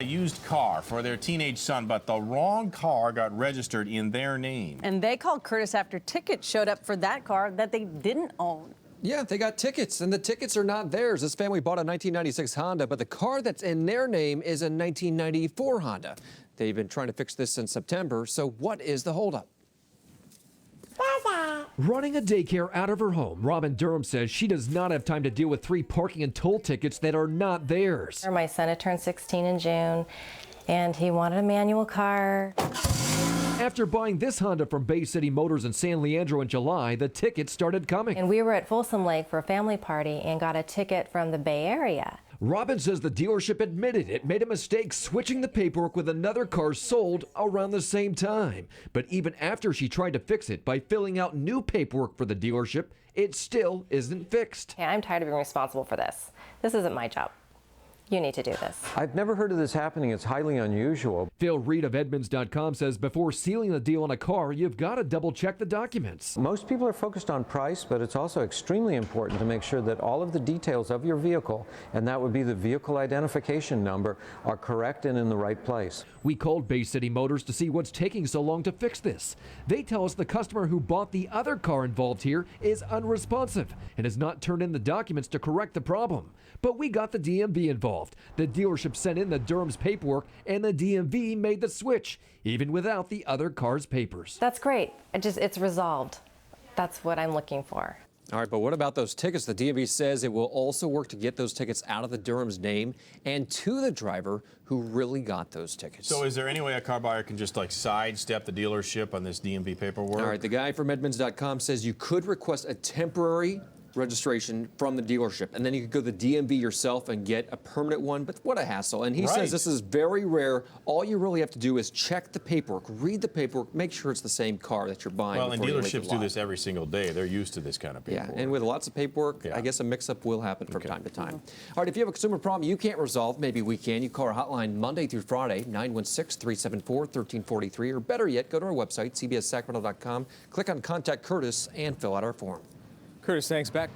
A used car for their teenage son, but the wrong car got registered in their name. And they called Kurtis after tickets showed up for that car that they didn't own. Yeah, they got tickets, and the tickets are not theirs. This family bought a 1996 Honda, but the car that's in their name is a 1994 Honda. They've been trying to fix this since September, so what is the holdup? Running a daycare out of her home, Robin Durham says she does not have time to deal with 3 parking and toll tickets that are not theirs. My son had turned 16 in June, and he wanted a manual car. After buying this Honda from Bay City Motors in San Leandro in July, the tickets started coming. And we were at Folsom Lake for a family party and got a ticket from the Bay Area. Robin says the dealership admitted it made a mistake switching the paperwork with another car sold around the same time. But even after she tried to fix it by filling out new paperwork for the dealership, it still isn't fixed. Yeah, I'm tired of being responsible for this. This isn't my job. You need to do this. I've never heard of this happening. It's highly unusual. Phil Reed of Edmunds.com says before sealing the deal on a car, you've got to double check the documents. Most people are focused on price, but it's also extremely important to make sure that all of the details of your vehicle, and that would be the vehicle identification number, are correct and in the right place. We called Bay City Motors to see what's taking so long to fix this. They tell us the customer who bought the other car involved here is unresponsive and has not turned in the documents to correct the problem. But we got the DMV involved. The dealership sent in the Durham's paperwork and the DMV made the switch, even without the other car's papers. That's great. It's resolved. That's what I'm looking for. All right, but what about those tickets? The DMV says it will also work to get those tickets out of the Durham's name and to the driver who really got those tickets. So is there any way a car buyer can just like sidestep the dealership on this DMV paperwork? All right, the guy from Edmunds.com says you could request a temporary registration from the dealership, and then you could go to the DMV yourself and get a permanent one, but what a hassle. And he says this is very rare. All you really have to do is check the paperwork, read the paperwork, make sure it's the same car that you're buying. Well, and dealerships do this every single day. They're used to this kind of paperwork. Yeah, and with lots of paperwork, I guess a mix-up will happen from time to time. All right, if you have a consumer problem you can't resolve, maybe we can. You call our hotline Monday through Friday, 916-374-1343, or better yet, go to our website, cbssacramento.com, click on Contact Kurtis, and fill out our form. Kurtis, thanks. Back